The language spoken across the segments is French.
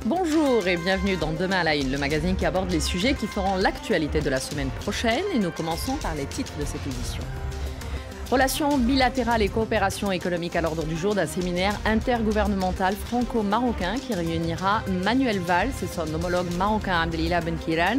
Bonjour et bienvenue dans Demain à la Une, le magazine qui aborde les sujets qui feront l'actualité de la semaine prochaine. Et nous commençons par les titres de cette édition. Relations bilatérales et coopération économique à l'ordre du jour d'un séminaire intergouvernemental franco-marocain qui réunira Manuel Valls et son homologue marocain Abdelila Benkiran.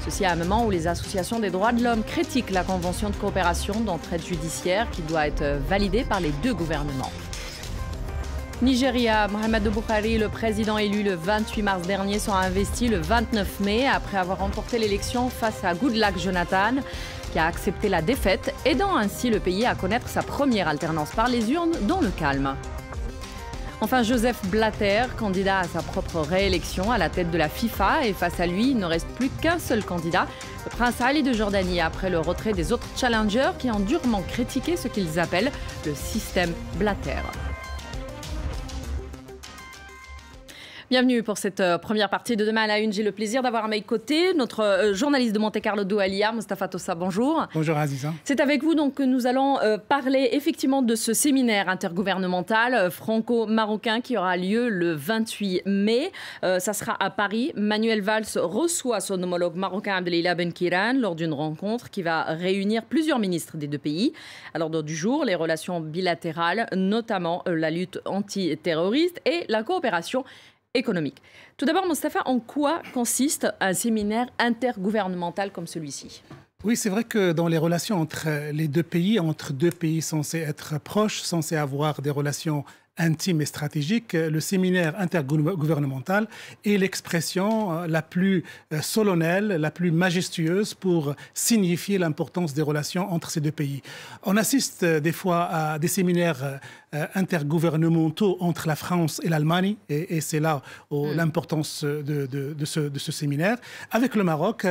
Ceci à un moment où les associations des droits de l'homme critiquent la convention de coopération d'entraide judiciaire qui doit être validée par les deux gouvernements. Nigeria, Muhammadu Buhari, le président élu le 28 mars dernier, sera investi le 29 mai après avoir remporté l'élection face à Goodluck Jonathan, qui a accepté la défaite, aidant ainsi le pays à connaître sa première alternance par les urnes dans le calme. Enfin, Joseph Blatter, candidat à sa propre réélection à la tête de la FIFA, et face à lui, il ne reste plus qu'un seul candidat, le prince Ali de Jordanie, après le retrait des autres challengers qui ont durement critiqué ce qu'ils appellent le système Blatter. Bienvenue pour cette première partie de Demain à la Une. J'ai le plaisir d'avoir à mes côtés notre journaliste de Monte-Carlo Doualiya, Mustapha Tossa. Bonjour. Bonjour Aziza. C'est avec vous donc que nous allons parler effectivement de ce séminaire intergouvernemental franco-marocain qui aura lieu le 28 mai. Ça sera à Paris. Manuel Valls reçoit son homologue marocain Abdelila Benkiran lors d'une rencontre qui va réunir plusieurs ministres des deux pays. À l'ordre du jour, les relations bilatérales, notamment la lutte antiterroriste et la coopération économique. Tout d'abord, Mustapha, en quoi consiste un séminaire intergouvernemental comme celui-ci ? Oui, c'est vrai que dans les relations entre les deux pays, entre deux pays censés être proches, censés avoir des relations intime et stratégique, le séminaire intergouvernemental est l'expression la plus solennelle, la plus majestueuse pour signifier l'importance des relations entre ces deux pays. On assiste des fois à des séminaires intergouvernementaux entre la France et l'Allemagne, et c'est là l'importance de ce séminaire. Avec le Maroc,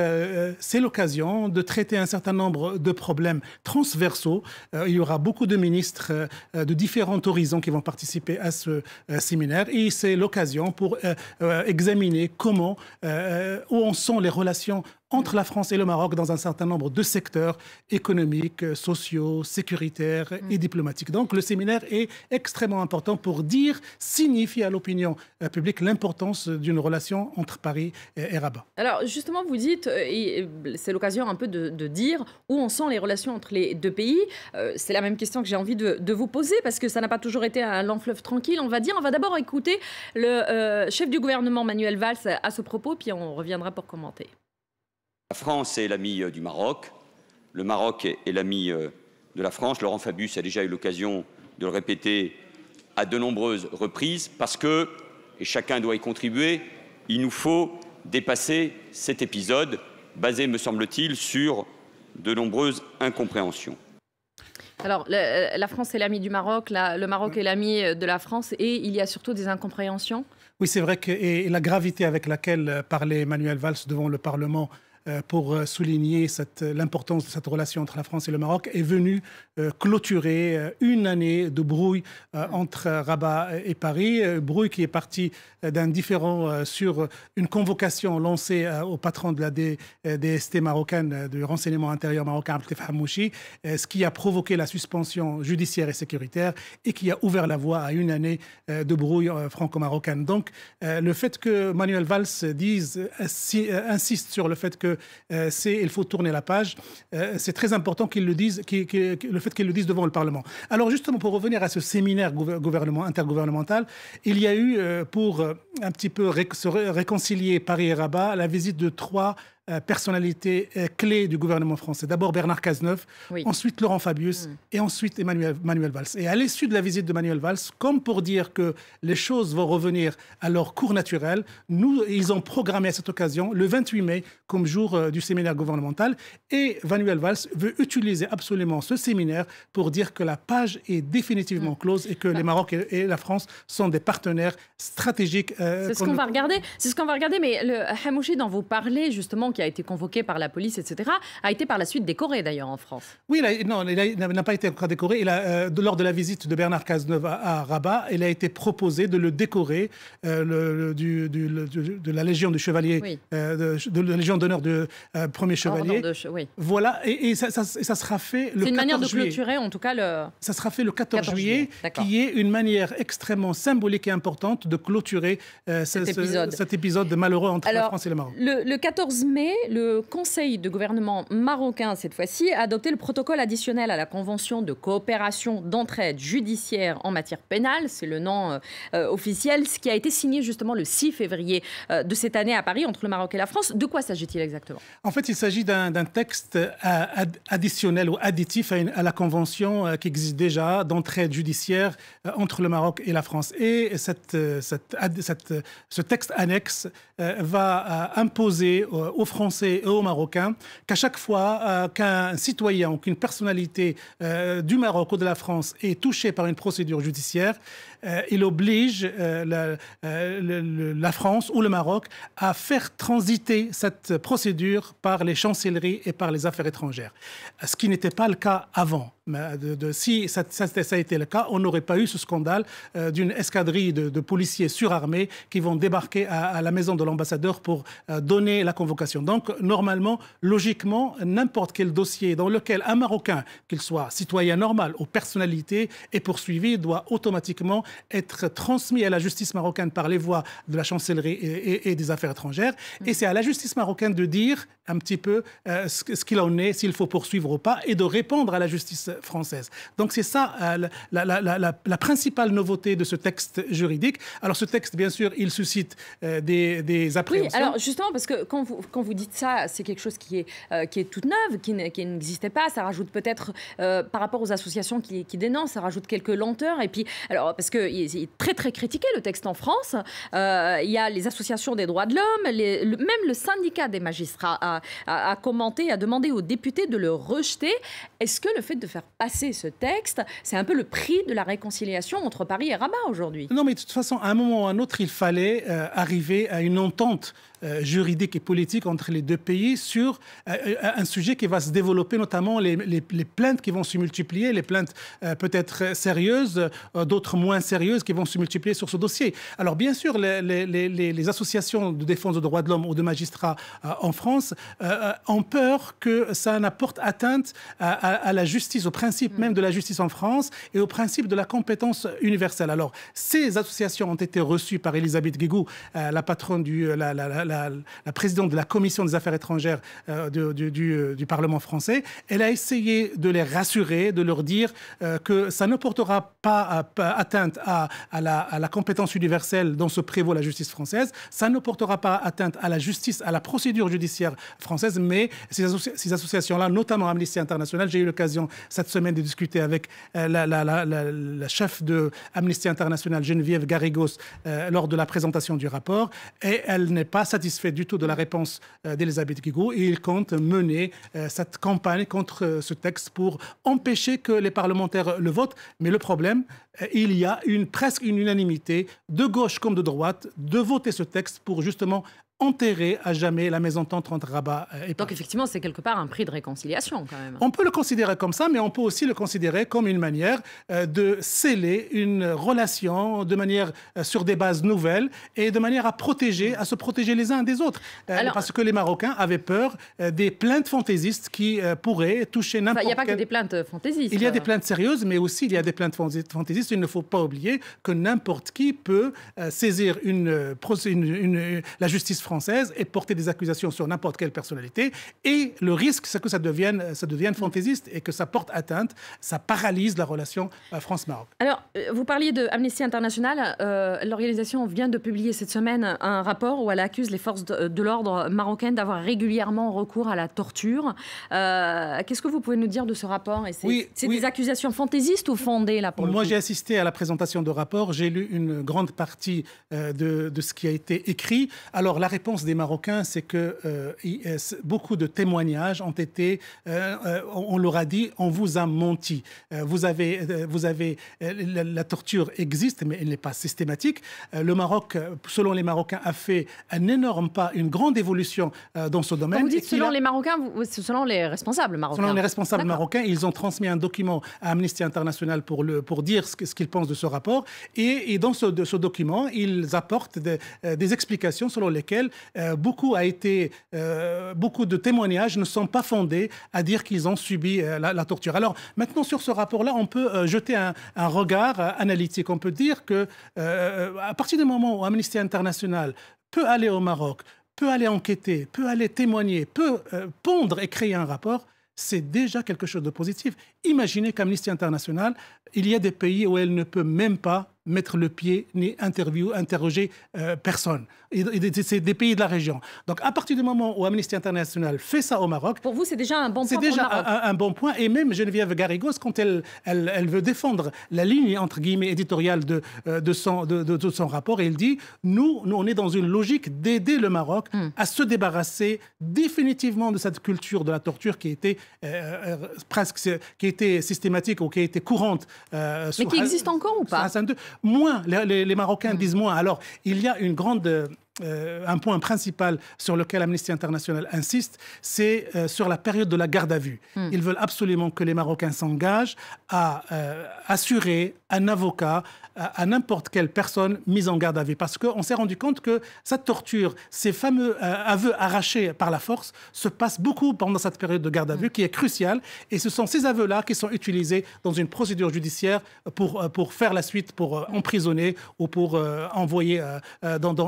c'est l'occasion de traiter un certain nombre de problèmes transversaux. Il y aura beaucoup de ministres de différents horizons qui vont participer à ce séminaire, et c'est l'occasion pour examiner comment, où en sont les relations entre la France et le Maroc dans un certain nombre de secteurs économiques, sociaux, sécuritaires et diplomatiques. Donc le séminaire est extrêmement important pour signifier à l'opinion publique l'importance d'une relation entre Paris et Rabat. Alors justement, vous dites, et c'est l'occasion un peu de dire où en sont les relations entre les deux pays. C'est la même question que j'ai envie de vous poser, parce que ça n'a pas toujours été un long fleuve tranquille, on va dire. On va d'abord écouter le chef du gouvernement Manuel Valls à ce propos, puis on reviendra pour commenter. La France est l'ami du Maroc, le Maroc est l'ami de la France. Laurent Fabius a déjà eu l'occasion de le répéter à de nombreuses reprises, parce que, et chacun doit y contribuer, il nous faut dépasser cet épisode basé, me semble-t-il, sur de nombreuses incompréhensions. Alors, la France est l'ami du Maroc, le Maroc est l'ami de la France, et il y a surtout des incompréhensions. Oui, c'est vrai que et la gravité avec laquelle parlait Manuel Valls devant le Parlement pour souligner l'importance de cette relation entre la France et le Maroc est venue clôturer une année de brouille entre Rabat et Paris. Brouille qui est parti d'un différend sur une convocation lancée au patron de la DST marocaine, du renseignement intérieur marocain, Abdelfatah Hamouchi, ce qui a provoqué la suspension judiciaire et sécuritaire et qui a ouvert la voie à une année de brouille franco-marocaine. Donc le fait que Manuel Valls insiste sur le fait que il faut tourner la page, c'est très important qu'il le dise, le fait qu'il le dise devant le Parlement. Alors justement, pour revenir à ce séminaire intergouvernemental, il y a eu, pour un petit peu se réconcilier Paris et Rabat, la visite de trois personnalités clés du gouvernement français. D'abord Bernard Cazeneuve, oui. Ensuite Laurent Fabius et ensuite Manuel Valls. Et à l'issue de la visite de Manuel Valls, comme pour dire que les choses vont revenir à leur cours naturel, ils ont programmé à cette occasion le 28 mai comme jour du séminaire gouvernemental, et Manuel Valls veut utiliser absolument ce séminaire pour dire que la page est définitivement close et que les Maroc et la France sont des partenaires stratégiques. C'est ce qu'on va regarder. C'est ce qu'on va regarder, mais le Hamouchi dont vous parlez justement, qui a été convoqué par la police, etc., a été par la suite décoré d'ailleurs en France. Oui, il n'a pas été encore décoré. Lors de la visite de Bernard Cazeneuve à Rabat, il a été proposé de le décorer de la Légion du Chevalier, oui. de la Légion d'honneur de premier chevalier. Oui. Voilà, et ça sera fait le 14 juillet. C'est une manière de clôturer, en tout cas, Ça sera fait le 14 juillet, qui est une manière extrêmement symbolique et importante de clôturer cet épisode malheureux entre la France et le Maroc. Le 14 mai, le Conseil de gouvernement marocain, cette fois-ci, a adopté le protocole additionnel à la Convention de coopération d'entraide judiciaire en matière pénale. C'est le nom officiel, ce qui a été signé justement le 6 février de cette année à Paris entre le Maroc et la France. De quoi s'agit-il exactement? En fait, il s'agit d'un texte additionnel ou additif à la Convention qui existe déjà d'entraide judiciaire entre le Maroc et la France. Et ce texte annexe va imposer aux Français et aux Marocains qu'à chaque fois qu'un citoyen ou qu'une personnalité du Maroc ou de la France est touché par une procédure judiciaire, il oblige la France ou le Maroc à faire transiter cette procédure par les chancelleries et par les affaires étrangères. Ce qui n'était pas le cas avant. Si ça a été le cas, on n'aurait pas eu ce scandale d'une escadrille de policiers surarmés qui vont débarquer à la maison de l'ambassadeur pour donner la convocation. Donc, normalement, logiquement, n'importe quel dossier dans lequel un Marocain, qu'il soit citoyen normal ou personnalité, est poursuivi, doit automatiquement être transmis à la justice marocaine par les voies de la chancellerie et des affaires étrangères. Et c'est à la justice marocaine de dire un petit peu ce qu'il en est, s'il faut poursuivre ou pas, et de répondre à la justice française. Donc c'est ça la principale nouveauté de ce texte juridique. Alors ce texte, bien sûr, il suscite des appréhensions. Oui, alors justement, parce que quand vous dites ça, c'est quelque chose qui est toute neuve, qui n'existait pas. Ça rajoute peut-être, par rapport aux associations qui dénoncent, ça rajoute quelques lenteurs. Et puis, alors, parce qu'il est très, très critiqué, le texte en France. Il y a les associations des droits de l'homme, même le syndicat des magistrats a commenté, a demandé aux députés de le rejeter. Est-ce que le fait de faire passer ce texte, c'est un peu le prix de la réconciliation entre Paris et Rabat aujourd'hui? Non, mais de toute façon, à un moment ou à un autre, il fallait arriver à une entente juridique et politique entre les deux pays sur un sujet qui va se développer, notamment les plaintes qui vont se multiplier, les plaintes peut-être sérieuses, d'autres moins sérieuses qui vont se multiplier sur ce dossier. Alors bien sûr, les associations de défense des droits de l'homme ou de magistrats en France ont peur que ça n'apporte atteinte à la justice, au principe même de la justice en France et au principe de la compétence universelle. Alors ces associations ont été reçues par Elisabeth Guigou, la patronne la présidente de la Commission des affaires étrangères du Parlement français. Elle a essayé de les rassurer, de leur dire que ça ne portera pas atteinte à la compétence universelle dont se prévaut la justice française, ça ne portera pas atteinte à la justice, à la procédure judiciaire française, mais ces associations-là, notamment Amnesty International, j'ai eu l'occasion cette semaine de discuter avec la chef de Amnesty International, Geneviève Garrigos, lors de la présentation du rapport, et elle n'est pas satisfaite du tout de la réponse d'Elisabeth Guigou, et il compte mener cette campagne contre ce texte pour empêcher que les parlementaires le votent. Mais le problème, il y a presque une unanimité, de gauche comme de droite, de voter ce texte pour justement enterrer à jamais la mésentente entre Rabat et Paris. Donc effectivement, c'est quelque part un prix de réconciliation quand même. On peut le considérer comme ça, mais on peut aussi le considérer comme une manière de sceller une relation de manière sur des bases nouvelles et de manière à se protéger les uns des autres. Parce que les Marocains avaient peur des plaintes fantaisistes qui pourraient toucher n'importe quel... Il n'y a pas que des plaintes fantaisistes. Il y a des plaintes sérieuses, mais aussi il y a des plaintes fantaisistes. Il ne faut pas oublier que n'importe qui peut saisir la justice française et porter des accusations sur n'importe quelle personnalité. Et le risque, c'est que ça devienne fantaisiste et que ça porte atteinte, ça paralyse la relation France-Maroc. Alors, vous parliez de Amnesty International. L'organisation vient de publier cette semaine un rapport où elle accuse les forces de l'ordre marocaines d'avoir régulièrement recours à la torture. Qu'est-ce que vous pouvez nous dire de ce rapport? C'est des accusations fantaisistes ou fondées là, Moi, j'ai assisté à la présentation de rapport. J'ai lu une grande partie de ce qui a été écrit. Alors, la réponse des Marocains, c'est que beaucoup de témoignages ont été, on leur a dit, on vous a menti. La torture existe, mais elle n'est pas systématique. Le Maroc, selon les Marocains, a fait un énorme pas, une grande évolution dans ce domaine. Quand vous dites selon les Marocains, selon les responsables marocains. Selon les responsables marocains, ils ont transmis un document à Amnesty International pour dire ce qu'ils pensent de ce rapport. Et dans ce document, ils apportent des explications selon lesquelles beaucoup de témoignages ne sont pas fondés à dire qu'ils ont subi la torture. Alors maintenant, sur ce rapport-là, on peut jeter un regard analytique. On peut dire que à partir du moment où Amnesty International peut aller au Maroc, peut aller enquêter, peut aller témoigner, peut pondre et créer un rapport, c'est déjà quelque chose de positif. Imaginez qu'Amnesty International, il y a des pays où elle ne peut même pas mettre le pied ni interroger personne. C'est des pays de la région. Donc, à partir du moment où Amnesty International fait ça au Maroc... Pour vous, c'est déjà un bon point. C'est déjà un bon point. Et même Geneviève Garrigos, quand elle veut défendre la ligne, entre guillemets, éditoriale de son rapport, elle dit, nous, on est dans une logique d'aider le Maroc à se débarrasser définitivement de cette culture de la torture qui était systématique ou qui était courante. Mais qui existe encore ou pas? Moins, les Marocains disent moins. Alors, il y a un point principal sur lequel Amnesty International insiste, c'est sur la période de la garde à vue. Ils veulent absolument que les Marocains s'engagent à assurer un avocat à n'importe quelle personne mise en garde à vue. Parce qu'on s'est rendu compte que cette torture, ces fameux aveux arrachés par la force, se passent beaucoup pendant cette période de garde à vue qui est cruciale. Et ce sont ces aveux-là qui sont utilisés dans une procédure judiciaire pour faire la suite, pour emprisonner ou pour envoyer dans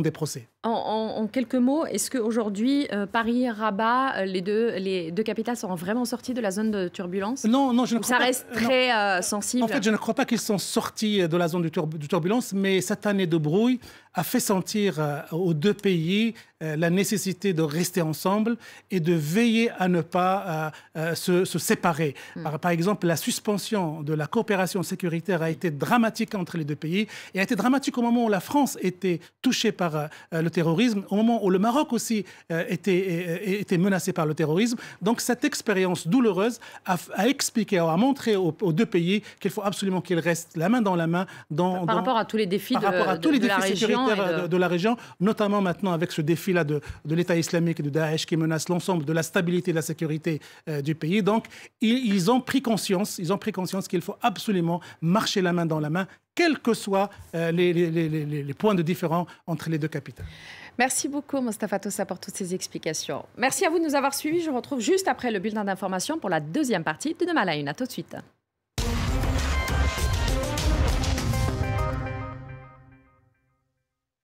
des procès. En quelques mots, est-ce qu'aujourd'hui, Paris et Rabat, les deux capitales seront vraiment sorties de la zone de turbulence? Non, je ne crois pas. Ça reste très sensible. En fait, je ne crois pas qu'ils sont sortis de la zone de turbulence, mais cette année de brouille a fait sentir aux deux pays la nécessité de rester ensemble et de veiller à ne pas se séparer. Par exemple, la suspension de la coopération sécuritaire a été dramatique entre les deux pays et a été dramatique au moment où la France était touchée par le terrorisme, au moment où le Maroc aussi était menacé par le terrorisme. Donc cette expérience douloureuse a expliqué, a montré aux deux pays qu'il faut absolument qu'ils restent la main dans la main par rapport à tous les défis de la région, notamment maintenant avec ce défi-là de l'État islamique et de Daesh qui menace l'ensemble de la stabilité et de la sécurité du pays. Donc, ils ont pris conscience qu'il faut absolument marcher la main dans la main, quels que soient les points de différence entre les deux capitales. Merci beaucoup, Mostafa Tossa, pour toutes ces explications. Merci à vous de nous avoir suivis. Je vous retrouve juste après le bulletin d'information pour la deuxième partie de Demain à la Une. À tout de suite.